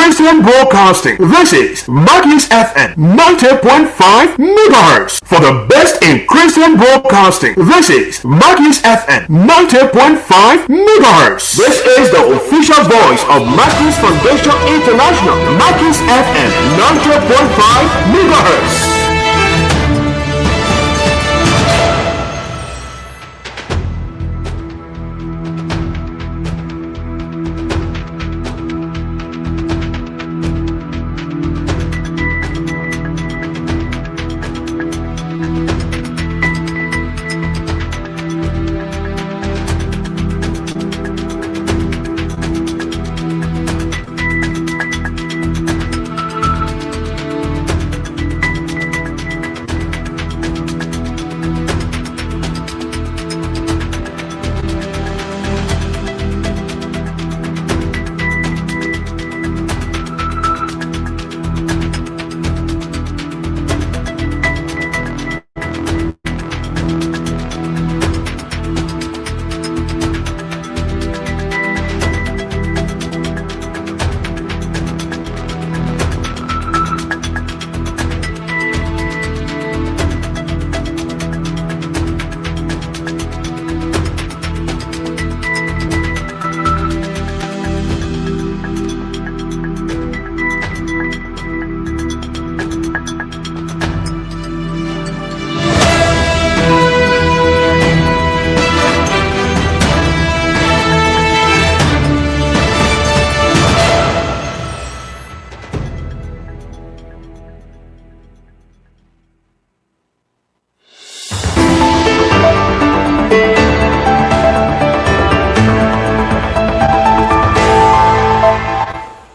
Christian Broadcasting. This is Maggie's FM 90.5 MHz. For the best in Christian Broadcasting, this is Maggie's FM 90.5 MHz. This is the official voice of Maggie's Foundation International. Maggie's FM 90.5 MHz.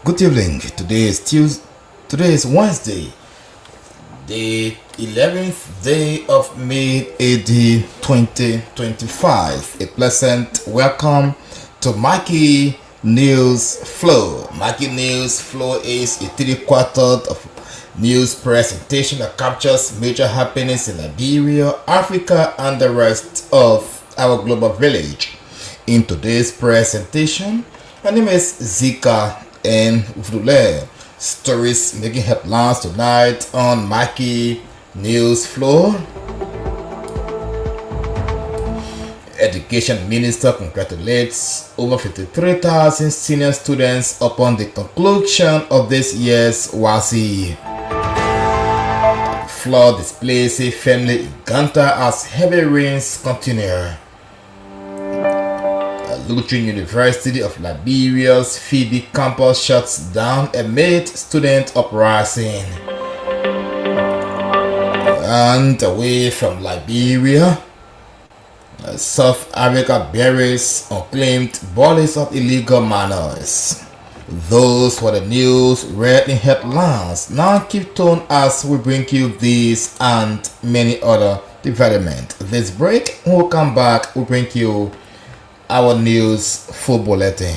Good evening. Today is Wednesday, the 11th day of May AD 2025. A pleasant welcome to Maggie News Flow. Maggie News Flow is a 3/4 of news presentation that captures major happenings in Liberia, Africa, and the rest of our global village. In today's presentation, my name is Zika and Vdule. Stories making headlines tonight on Maggie News Flow. Education Minister congratulates over 53,000 senior students upon the conclusion of this year's WASI. Flood displays a family in Ganta as heavy rains continue. Lutheran University of Liberia's Phoebe campus shuts down amid student uprising. And away from Liberia, South Africa buries unclaimed bodies of illegal minors. Those were the news read in headlines. Now keep tuned as we bring you these and many other developments. This break, when we come back, we bring you our news full bulletin.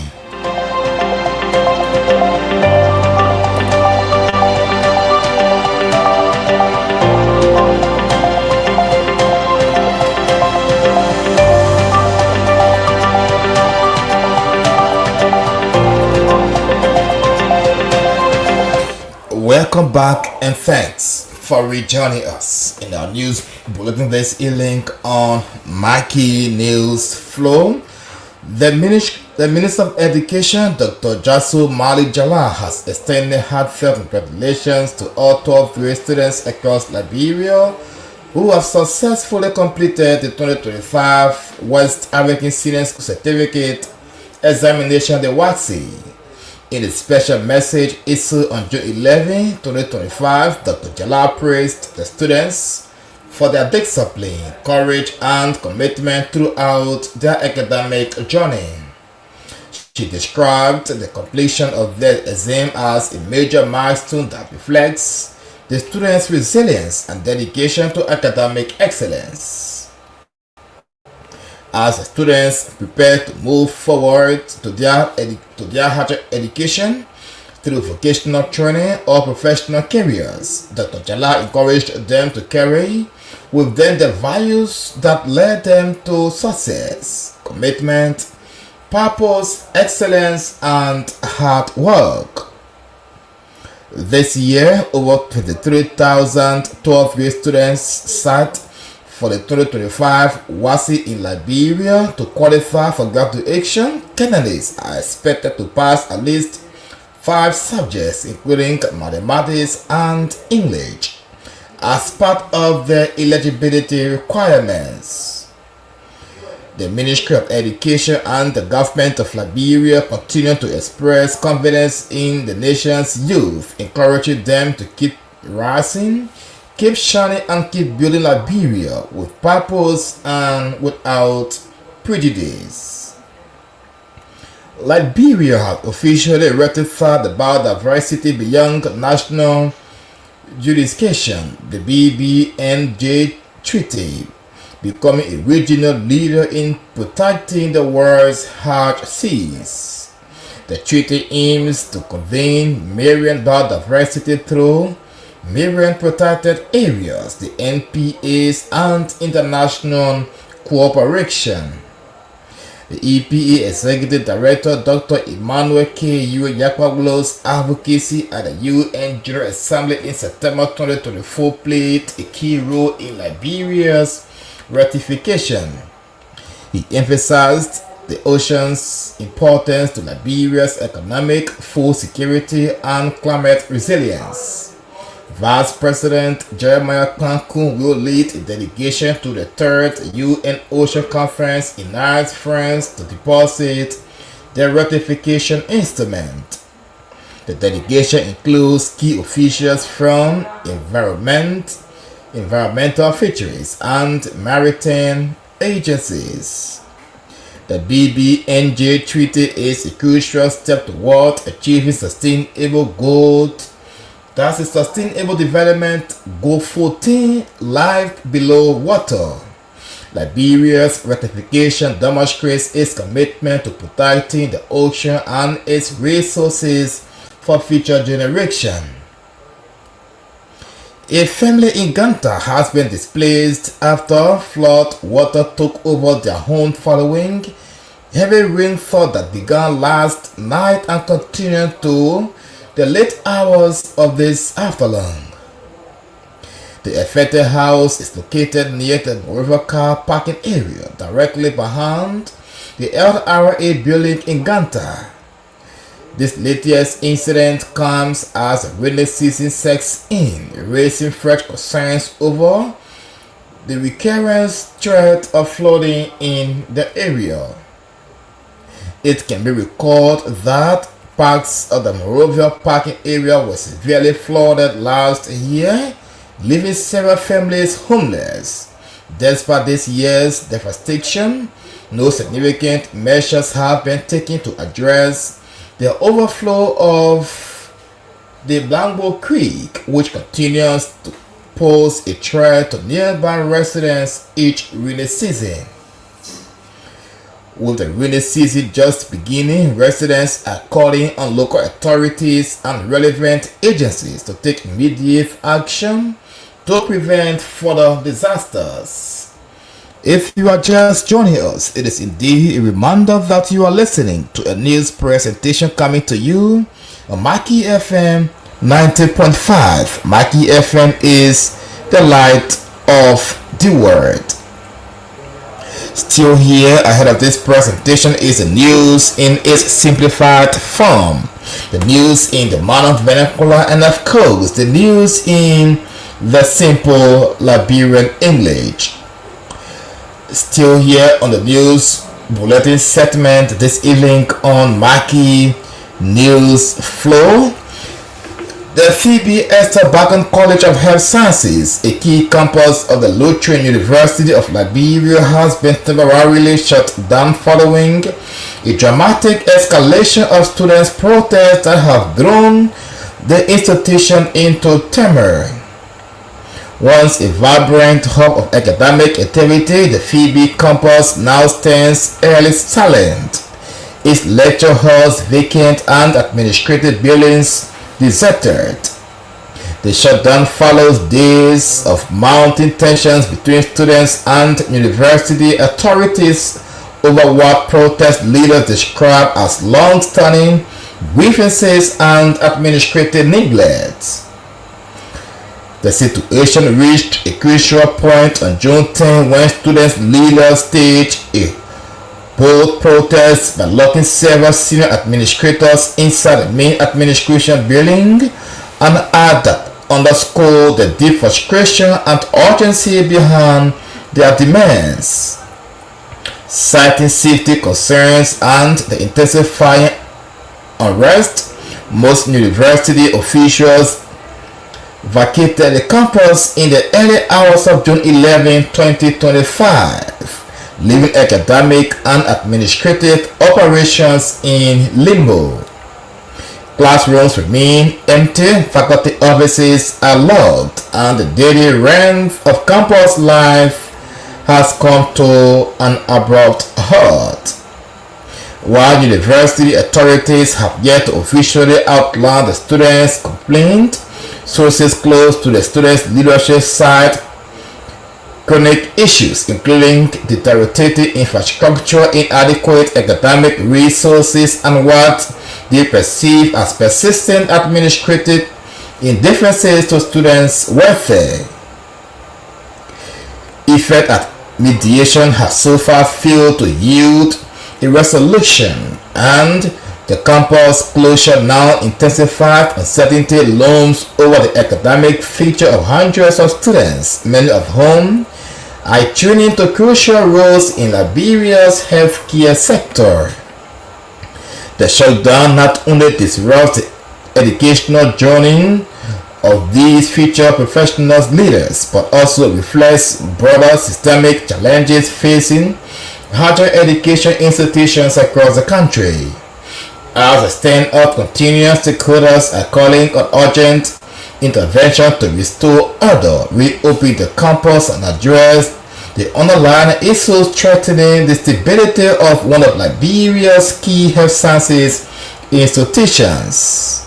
Welcome back and thanks for rejoining us in our news bulletin. There's a link on Maggie News Flow. The Minister of Education, Dr. Jasu Mali Jala, has extended heartfelt congratulations to all 12 grade students across Liberia who have successfully completed the 2025 West African Senior School Certificate Examination, the WASI. In a special message issued on June 11, 2025, Dr. Jala praised the students for their discipline, courage, and commitment throughout their academic journey. She described the completion of their exam as a major milestone that reflects the students' resilience and dedication to academic excellence. As the students prepare to move forward to their higher education through vocational training or professional careers, Dr. Jala encouraged them to carry with them the values that led them to success: commitment, purpose, excellence, and hard work. This year, over 23,000 12th grade students sat for the 2025 WASSCE in Liberia. To qualify for graduation, candidates are expected to pass at least 5 subjects, including mathematics and English, as part of their eligibility requirements. The Ministry of Education and the government of Liberia continue to express confidence in the nation's youth, encouraging them to keep rising, keep shining, and keep building Liberia with purpose and without prejudice. Liberia has officially ratified the Biodiversity Beyond National Jurisdiction, the BBNJ Treaty, becoming a regional leader in protecting the world's hard seas. The treaty aims to convene marine biodiversity through marine protected areas, the NPAs, and international cooperation. The EPA Executive Director Dr. Emmanuel K. Yakwaglow's advocacy at the UN General Assembly in September 2024 played a key role in Liberia's ratification. He emphasized the ocean's importance to Liberia's economic, food security, and climate resilience. Vice President Jeremiah Cancun will lead a delegation to the 3rd UN Ocean Conference in Nice, France, to deposit the ratification instrument. The delegation includes key officials from environmental fisheries and maritime agencies. The BBNJ Treaty is a crucial step toward achieving sustainable goals. That's the Sustainable Development Goal 14, Life Below Water. Liberia's ratification demonstrates its commitment to protecting the ocean and its resources for future generations. A family in Ganta has been displaced after flood water took over their home following heavy rainfall that began last night and continued to the late hours of this afternoon. The affected house is located near the river car parking area directly behind the LRA building in Ganta. This latest incident comes as the rainy season sets in, raising fresh concerns over the recurrent threat of flooding in the area. It can be recalled that parts of the Morovia parking area were severely flooded last year, leaving several families homeless. Despite this year's devastation, no significant measures have been taken to address the overflow of the Blanco Creek, which continues to pose a threat to nearby residents each rainy season. With the rainy season just beginning, residents are calling on local authorities and relevant agencies to take immediate action to prevent further disasters. If you are just joining us, it is indeed a reminder that you are listening to a news presentation coming to you on Maggie FM 90.5. Maggie FM is the light of the world. Still here ahead of this presentation is the news in its simplified form, the news in the modern vernacular, and of course the news in the simple Liberian English. Still here on the news bulletin segment this evening on Maggie News Flow. The Phoebe Esther Bagon College of Health Sciences, a key campus of the Lutheran University of Liberia, has been temporarily shut down following a dramatic escalation of students' protests that have thrown the institution into turmoil. Once a vibrant hub of academic activity, the Phoebe campus now stands eerily silent, its lecture halls vacant and administrative buildings deserted. The shutdown follows days of mounting tensions between students and university authorities over what protest leaders describe as long-standing grievances, and administrative neglect. The situation reached a crucial point on June 10 when student leaders staged a bold protest by locking several senior administrators inside the main administration building, and add that underscored the deep frustration and urgency behind their demands. Citing safety concerns and the intensifying unrest, most university officials vacated the campus in the early hours of June 11, 2025, leaving academic and administrative operations in limbo. Classrooms remain empty, faculty offices are locked, and the daily rhythm of campus life has come to an abrupt halt. While university authorities have yet to officially outline the students' complaint, sources close to the students' leadership cite chronic issues including deteriorating infrastructure, inadequate academic resources, and what they perceive as persistent administrative indifferences to students' welfare. Effort at mediation has so far failed to yield a resolution, and the campus closure now intensified uncertainty looms over the academic future of hundreds of students, many of whom are tuning to crucial roles in Liberia's healthcare sector. The shutdown not only disrupts the educational journey of these future professionals leaders, but also reflects broader systemic challenges facing higher education institutions across the country. As the stand-up continues, stakeholders are calling on urgent intervention to restore order, reopen the campus, and address the underlying issues threatening the stability of one of Liberia's key health sciences institutions.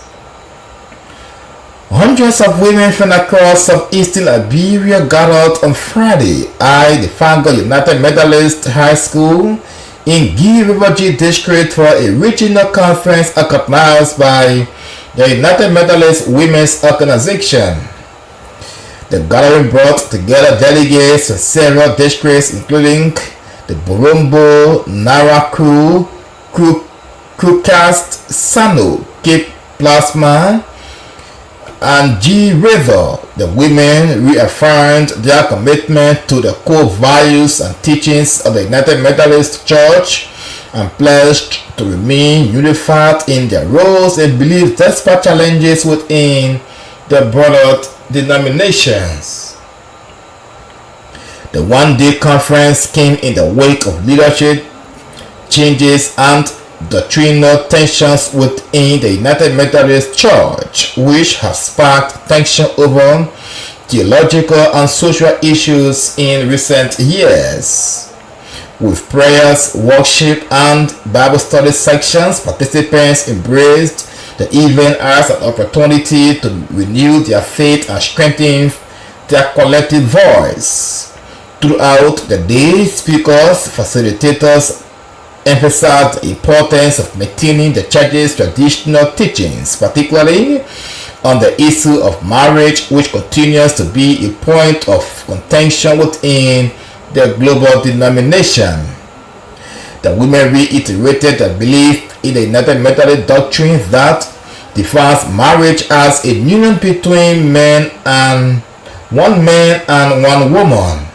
Hundreds of women from across southeastern Liberia gathered on Friday at the Fango United Methodist High School in Gee River G District for a regional conference organized by the United Methodist Women's Organization. The gathering brought together delegates from several districts including the Borombo, Naraku, Krukast, Sano, Cape Plasma, and G River. The women reaffirmed their commitment to the core values and teachings of the United Methodist Church and pledged to remain unified in their roles and beliefs despite challenges within the broader denominations. The one-day conference came in the wake of leadership changes and doctrinal tensions within the United Methodist Church, which have sparked tension over theological and social issues in recent years. With prayers, worship, and Bible study sections, participants embraced the event as an opportunity to renew their faith and strengthen their collective voice. Throughout the day, speakers, facilitators emphasized the importance of maintaining the church's traditional teachings, particularly on the issue of marriage, which continues to be a point of contention within the global denomination. The women reiterated their belief in the United Methodist doctrine that defines marriage as a union between one man and one woman.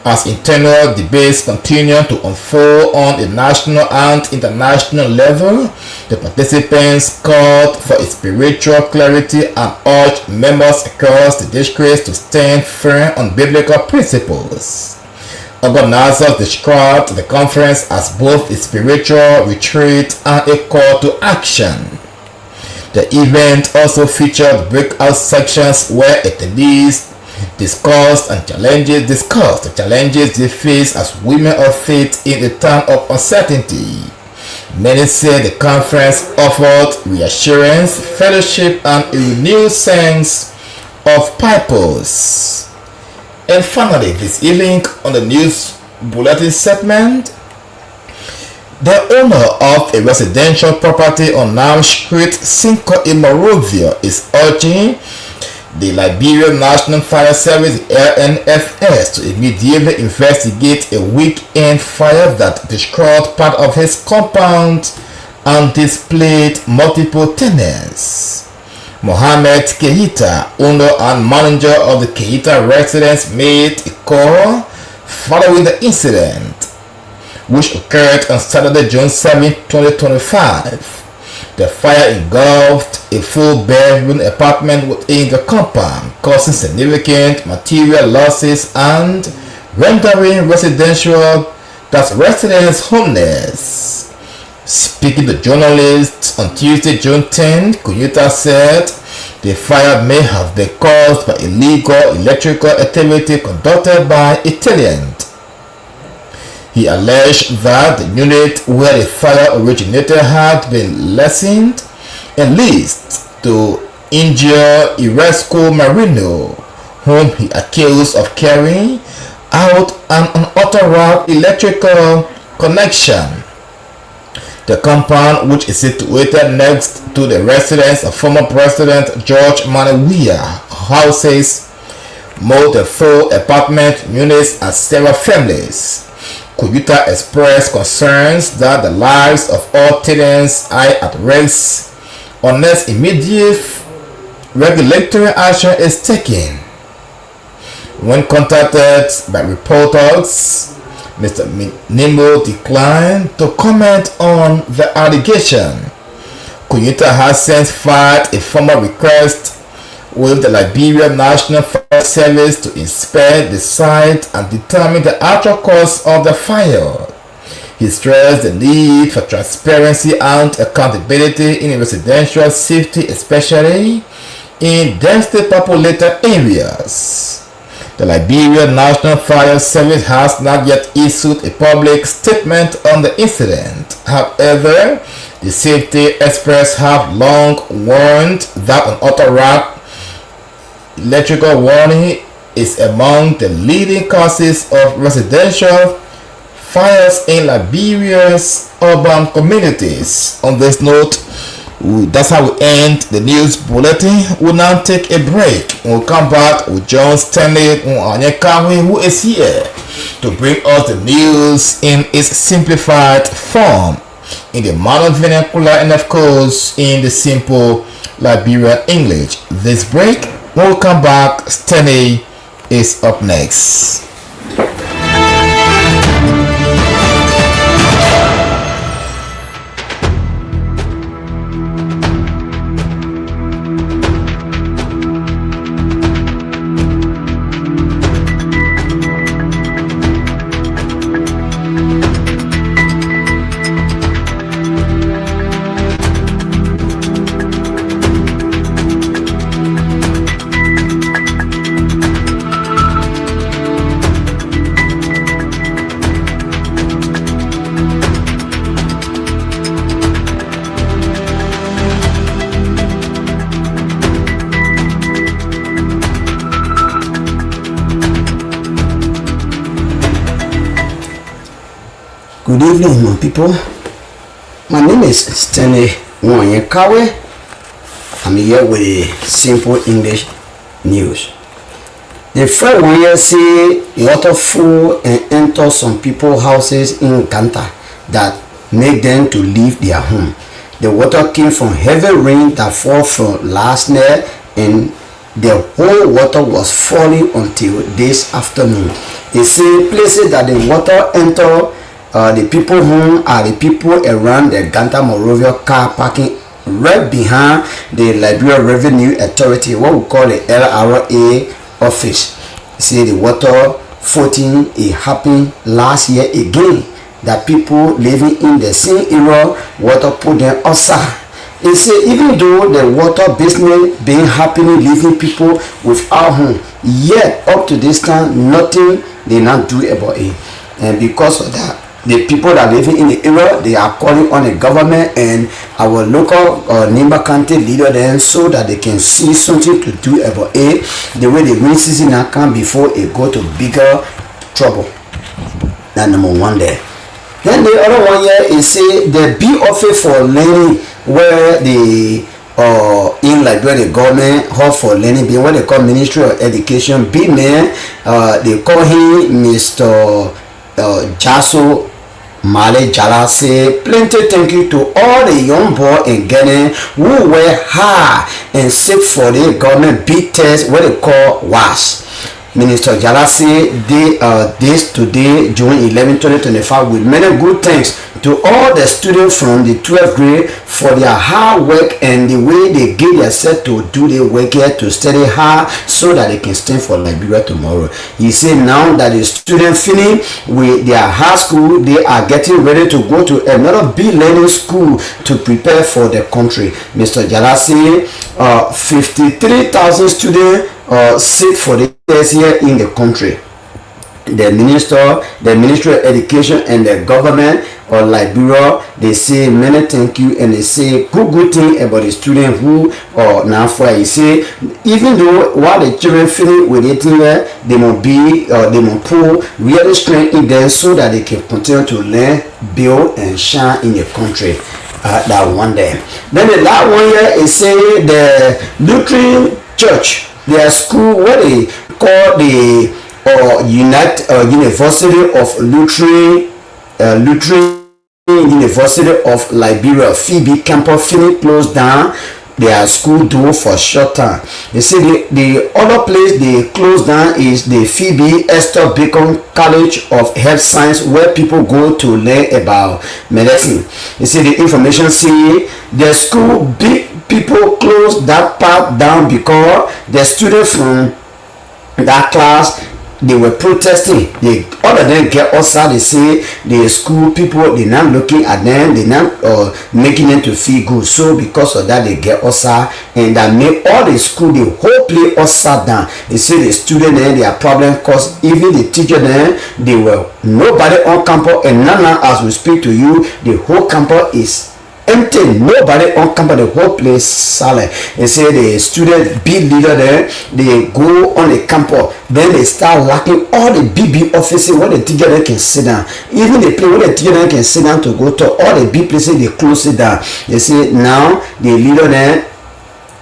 As internal debates continue to unfold on a national and international level, the participants called for a spiritual clarity and urged members across the districts to stand firm on biblical principles. Organizers described the conference as both a spiritual retreat and a call to action. The event also featured breakout sections where attendees discussed the challenges they face as women of faith in a time of uncertainty. Many said the conference offered reassurance, fellowship, and a renewed sense of purpose. And finally, this evening on the news bulletin segment, The owner of a residential property on Nam Street, Cinco in Morovia, is urging the Liberian National Fire Service (LNFS) to immediately investigate a weekend fire that destroyed part of his compound and displaced multiple tenants. Mohammed Keita, owner and manager of the Keita residence, made a call following the incident, which occurred on Saturday, June 7, 2025. The fire engulfed a full-bedroom apartment within the compound, causing significant material losses and rendering residents homeless. Speaking to journalists on Tuesday, June 10, Kuyita said the fire may have been caused by illegal electrical activity conducted by a tenant. He alleged that the unit where the fire originated had been leased to injure Iresco Marino, whom he accused of carrying out an unauthorized electrical connection. The compound, which is situated next to the residence of former President George Manawia, houses multiple apartment units and several families. Kuyita expressed concerns that the lives of all tenants are at risk unless immediate regulatory action is taken. When contacted by reporters, Mr. Nemo declined to comment on the allegation. Kuyita has since filed a formal request with the Liberian National Fire Service to inspect the site and determine the actual cause of the fire. He stressed the need for transparency and accountability in residential safety, especially in densely populated areas. The Liberian National Fire Service has not yet issued a public statement on the incident. However, the safety experts have long warned that unauthorized electrical warning is among the leading causes of residential fires in Liberia's urban communities. On this note, that's how we end the news bulletin. We'll now take a break. We'll come back with John Stanley Onyekawi, who is here to bring us the news in its simplified form, in the modern vernacular, and of course in the simple Liberian English. This break, when we come back, Stanley is up next. Good evening, my people. My name is Stanley Onyekawi. I'm here with a simple English news. The first one here say water full and enter some people's houses in Kanta that make them to leave their home. The water came from heavy rain that fell from last night, and the whole water was falling until this afternoon. It say places that the water enter. The people who are the people around the Ganta Morovia car parking right behind the Liberia Revenue Authority, what we call the LRA office. See, the water flooding it happened last year again. That people living in the same area, water put them outside. It say even though the water business been happening, leaving people without home, yet up to this time nothing they not do about it. And because of that, the people that are living in the area, they are calling on the government and our local neighbor county leader then, so that they can see something to do about it. The way the rain season now come before it go to bigger trouble. That's number one there. Then the other one here is say the B office for learning where the in Liberia the government hall for learning being what they call Ministry of Education. B man they call him Mr. Jaso Male Jala say plenty thank you to all the young boys in Ghana who were hard and sick for the government B test what they call WAS. Minister Jala say this today June 11, 2025 with many good thanks to all the students from the 12th grade for their hard work and the way they give themselves to do their work here to study hard so that they can stand for Liberia tomorrow. He said now that the students finish with their high school, they are getting ready to go to another big learning school to prepare for the country. Mr. Jala say 53,000 students sit for the test here in the country. The Ministry of Education and the government of Liberia, they say many thank you and they say good thing about the student who are now for. He say even though while the children finish with it here, they must be they must pull really strength in them so that they can continue to learn, build and shine in the country. That one day. Then the last one here is say the Lutheran Church, their school what they call the University of Lutheran University of Liberia Phoebe campus finish closed down their school door for short time. They say the other place they closed down is the Phoebe Esther Bacon College of Health Science where people go to learn about medicine. They say the information say the school big people closed that part down because the students from that class they were protesting. All of them get outside. They say the school people they not looking at them, they not making them to feel good. So because of that they get outside and that make all the school the whole place outside down. They say the student then their problem cause even the teacher then they were nobody on campus and now as we speak to you the whole campus is empty, nobody on campus, the whole place silent. They say the student big leader there, they go on the campus, then they start locking all the BB offices where the teacher there can sit down. Even the place where the teacher there can sit down to go to all the big places, they close it down. They say now the leader there,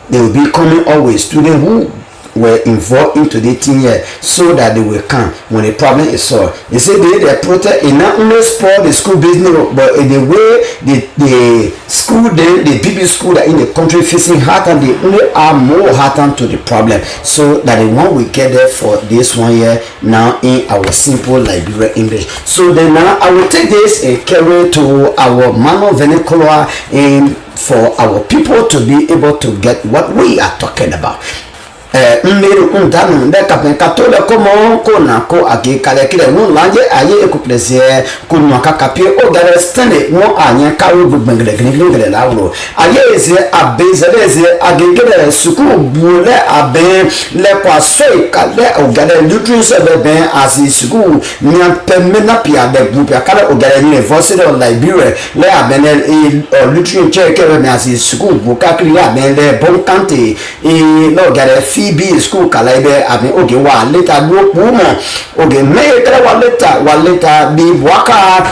they will be coming always students who were involved into the thing here so that they will come when the problem is solved. They say they protest it not only spoil the school business but in the way the school then the BB school that in the country facing hard time they only are more hard time to the problem so that the one we get there for this one year now in our simple Liberia English. So then now I will take this and carry to our manual vernacular and for our people to be able to get what we are talking about. Mmeru undanu ndeka penkatole komo kona ko age kale kile won lanje aye ekuplese ko no akakapie o gare stene won anya kawo gbengle gbengle lawo aye eze abezeze agengere suku bule abe le kwaso kale o gare lutru se bebe asi suku nya pemena pia de group akale o gare University of Liberia le abenel e lutru cheke be asi suku bukakri abenle bon kante e no gare B school kalaibe abi oge wa later do pumo oge me kala wa later bi waka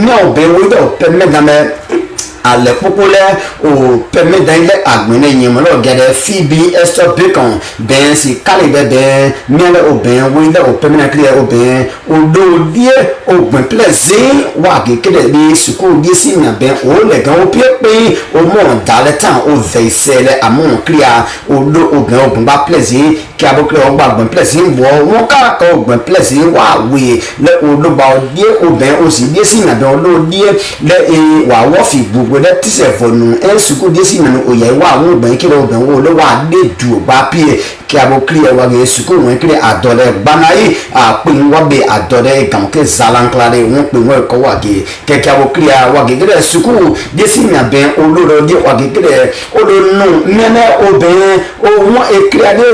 no be we do permit ale populaire o permet d'aller agmene yimo lo gade Phoebe Esther Bacon ben si kalibe ben miele o ben we o permet clear o ben o do die o ben plaisir wa ke kede bi school bi si na ben o le gan o pe o mo dale tan o veisele amon clear o do o ben ba plaisir ki abo clear o ba ben plaisir bo won ka ko ben plaisir wa we le o do ba die o ben o si bi si na ben o do die le wa wo fi whether this is for no and suku desi na no oya wa won gban kire oban wo lo wa de du ba pie ki abo clear wa ge suku won kire adore banai a pin wa be adore gam ke zalan klare won pe won ko wa ge ke abo clear wa ge kire suku desi na ben oloro de wa ge kire olo no mena oben o won e clear de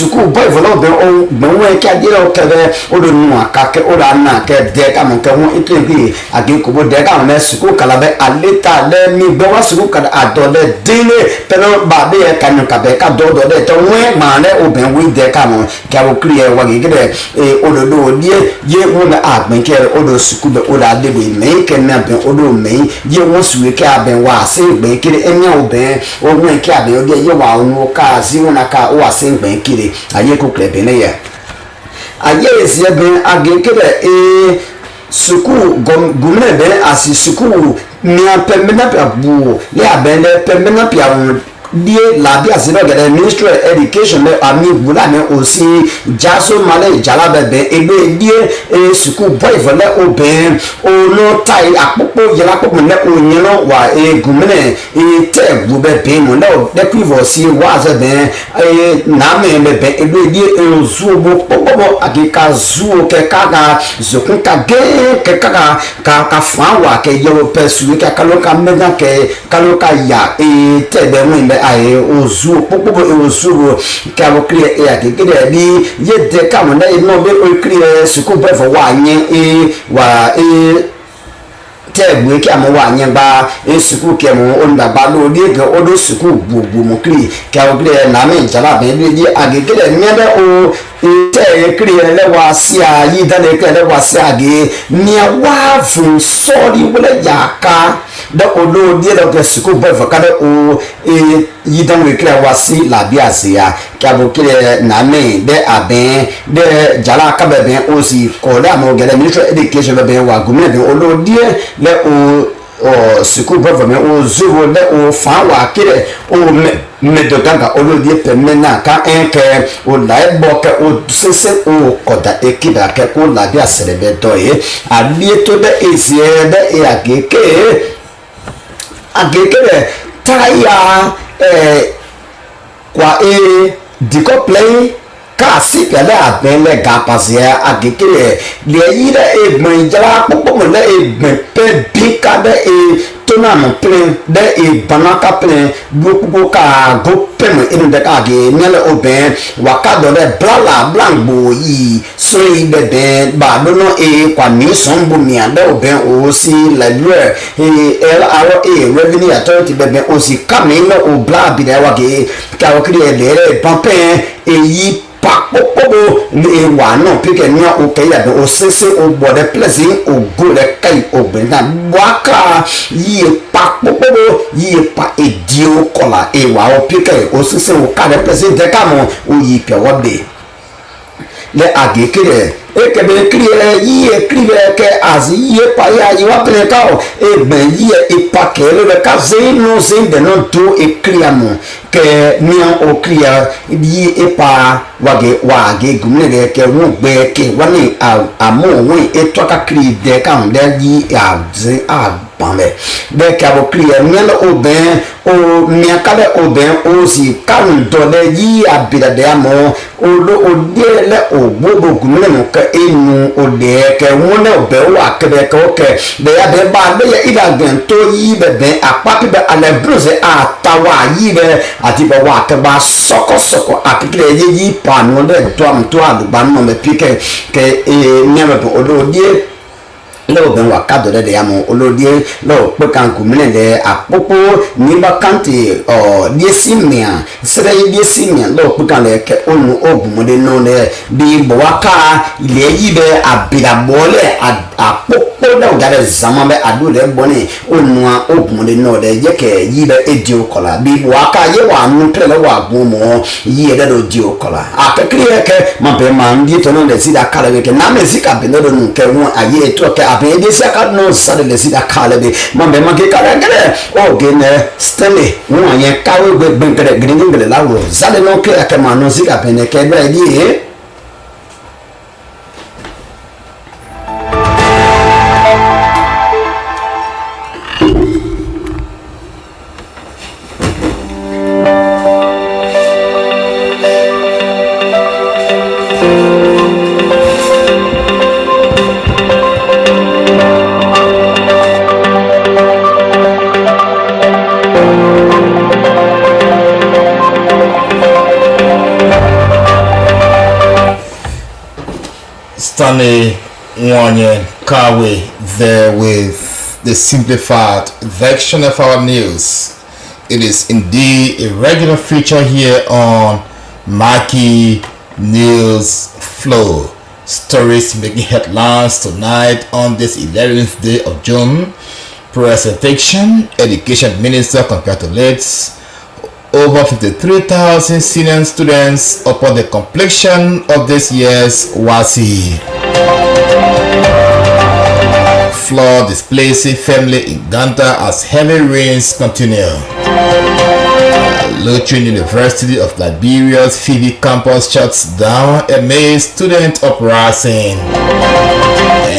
school boy for no be o gbe won ke ade o ke be o do nu aka ke o da na ke de ka mo ke won itu bi age ko bo de ka mo school kala be aleta le mi be wa school ka ado le dile pero ba be ka nu ka be ka do de to won ma le o be wi de ka mo ke o clear wa ge de o do die ye won na agben ke o do school be o da de be me ke na be o do me ye won suwe ke aben wa se gbe kire enya o be o won ke aben o de ye wa onu ka zi won na ka o wa se gbe kire aye ko kle be ne ye aye esi be age ke de suku gumne be asi suku ni apemena pe abu le aben le pemena pe awon die la bi asiro gele ministry of education le ami bula ne osi jaso male jala bebe ebe die suku boy for le oben o no tai apopo yela popo le onyeno wa gumene te bube be mo le de privacy wa ze be na me bebe ebe die zuobo popo akika zuo ke kaga zokun ka ge ke kaga ka fawa ke yo pesu ke kaloka meda ke kaloka ya te be mo aye ozu popo ozu ka wo clear e akekere bi ye de ka mo na no be o clear suku be for wa yen wa tegbe ki amo wa yen ba suku ke mo o nda ba lo de ke o do suku gbogbo mo clear ka wo clear na me jala be bi akekere mi be o te clear le wa si ayi da le ke le wa si age ni wa fun sori wole yaka da odo die da ke suku be for ka de o yi dan we clear wa si la bi asia ka bo clear na me de aben de jala ka be ben o si ko la mo gele ministry education be ben wa gumi be odo die le o suku be for me o zuwo le o fa wa kire o me do ganga odo die pemena ka enke o la ebo ke o sese o koda ekida ke ko la bi asere be do ye ali to de ezie de e ageke taya kwa diko play ka si pele abele ga pasia ageke le yi de egbon jala popo mo le egbon pe bi ka de tona mo plan de banaka plan gbogbo ka go pemo inu de ka ge nyale oben wakado de blala blanco yi so yi bebe ba do no kwa ni sombo mi ande oben o si la lure revenue authority bebe o si kame no o bla bi de wa ge ka o kri le pampen yi papopo le wa no pike ni o ke ya do o sese o bode pleasing o go le kai o benda waka yi papopo yi pa edio kola e wa o pike o sese o ka le pleasing de ka mo o yi pe wo be le agekere ekebe kriye yi kriye ke azi yi pa ya yi wa pe ka o egben yi ipa ke le ka zeno zende no do e kriamo ke ni o kriya yi ipa wage gumne ke won gbe ke wani amo won eto ka kri de ka on de yi azi pambe de ka bo kriya ni o ben o mi akale o ben o si kan do le yi abida de amo o lo o de le o gbogbo gumne mo ke enu o de ke won le o be wa ke be ko ke de ya be ba de ya ida gan to yi be be apa be ale bruze atawa yi be ati be wa ke ba soko akikire yi pa no de to am to agba no me pike ke nyame bo odo die lo ben wa kado de amo olodie lo pe kan kumine de apopo ni ba kanti die simia sere die simia lo pe kan le ke onu ogumode no le bi bo waka ile yi be abira bole apopo da gare zama be adule boni onu ogumode no de je ke yi be edio kola bi bo waka ye wa nu tele wa gumo yi de do dio kola akakire ke ma be ma ndi to no le sida kala ke na me sika be no do nu ke won aye to ke be si aka no sare le sida kala be ma be ma ke kala gele o gene stele won yen kawe gbe gbengere gringere lawo zale no ke aka ma no sika be ne ke bra di Stanley Kawe there with the simplified version of our news. It is indeed a regular feature here on Maggie News Flow. Stories making headlines tonight on this 11th day of June. Presentation: Education Minister congratulates over 53,000 senior students upon the completion of this year's WASI. Flood displacing family in Uganda as heavy rains continue. Lutheran University of Liberia's Phoebe campus shuts down amid student uprising.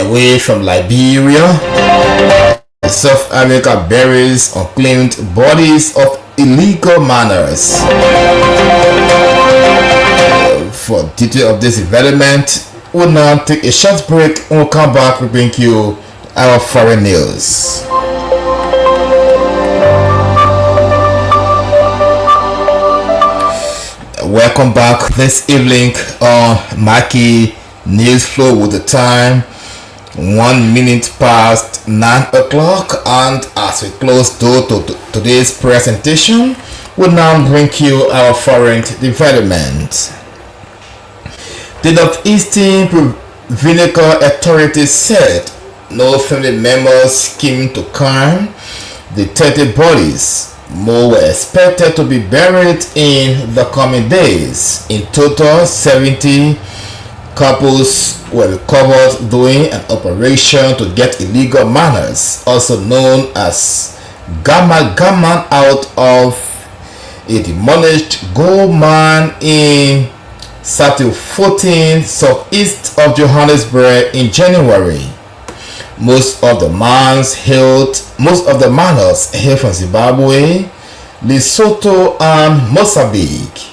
Away from Liberia, South Africa buries unclaimed bodies of illegal miners. For detail of this development, we'll now take a short break. When we come back, we bring you our foreign news. Welcome back this evening on Maggie News Flow with the time 1 minute past 9 o'clock, and as we close door to today's presentation, we'll now bring you our foreign development. The Northeastern Provincial Authority said no family members scheme to claim the 30 bodies. More were expected to be buried in the coming days. In total, 70 couples were recovered during an operation to get illegal miners, also known as gamma, out of a demolished gold mine in Satil 14, southeast of Johannesburg in January. Most of the miners hail from Zimbabwe, Lesotho, and Mozambique.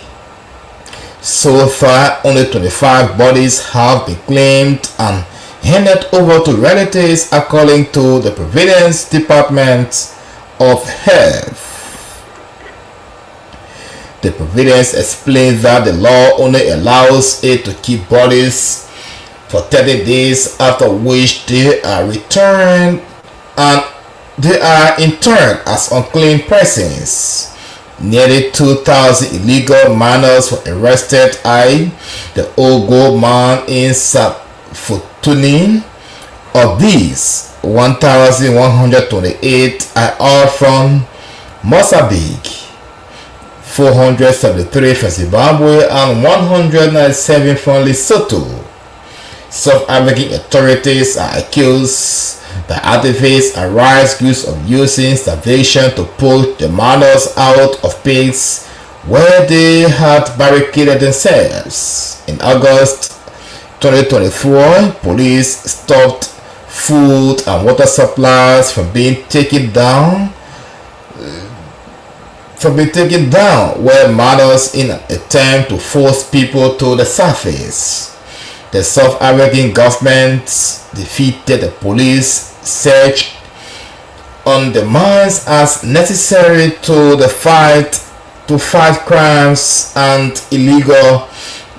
So far, only 25 bodies have been claimed and handed over to relatives, according to the Providence Department of Health. The Providence explained that the law only allows it to keep bodies for 30 days, after which they are returned and they are interned as unclaimed persons. Nearly 2,000 illegal miners were arrested at the old gold mine in Safutuni. Of these, 1,128 are all from Mozambique, 473 from Zimbabwe, and 197 from Lesotho. South African authorities are accused by activists and rights groups of using starvation to pull the miners out of pits where they had barricaded themselves. In August 2024, police stopped food and water supplies from being taken down where miners in an attempt to force people to the surface. The South African government defeated the police search on the mines as necessary to fight crimes and illegal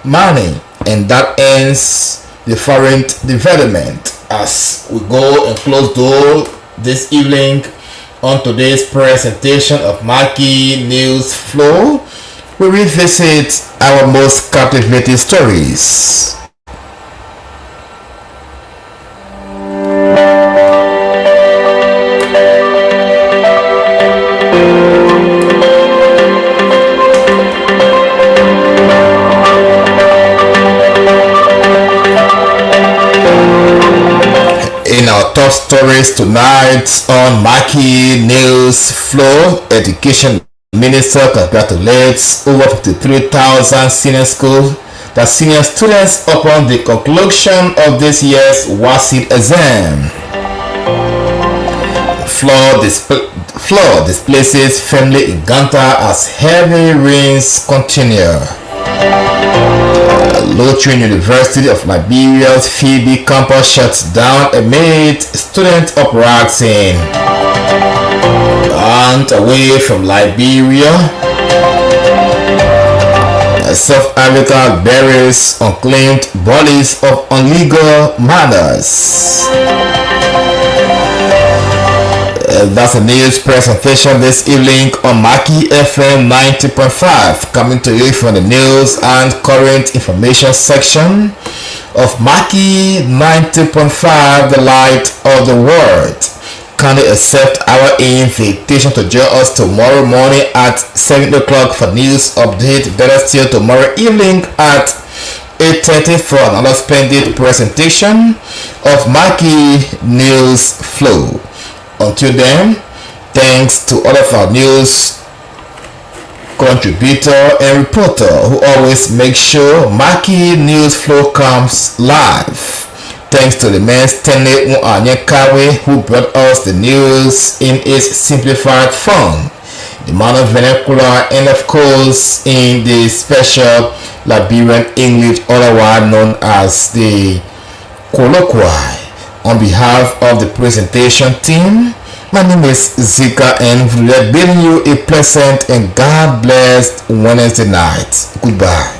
mining, and that ends the foreign development. As we go and close door this evening on today's presentation of Maggie News Flow, we revisit our most captivating stories. Top stories tonight on Maggie News Flow. Education Minister congratulates over 53,000 senior students upon the conclusion of this year's WASI exam. Flood displaces family in Uganda as heavy rains continue. Lutheran University of Liberia's Phoebe campus shuts down amid student uprising. And away from Liberia, South Africa buries unclaimed bodies of illegal miners. That's the news presentation this evening on Maggie FM 90.5, coming to you from the news and current information section of Maggie 90.5, the light of the world. Kindly accept our invitation to join us tomorrow morning at 7 o'clock for news update. Better still, tomorrow evening at 8:30 for another splendid presentation of Maggie News Flow. Until then, thanks to all of our news contributor and reporter who always make sure Maggie News Flow comes live. Thanks to the man Stanley Nwanyekawe who brought us the news in its simplified form, the modern vernacular, and of course in the special Liberian English, otherwise known as the colloquy. On behalf of the presentation team, my name is Zika and we are bidding you a pleasant and God blessed Wednesday night. Goodbye.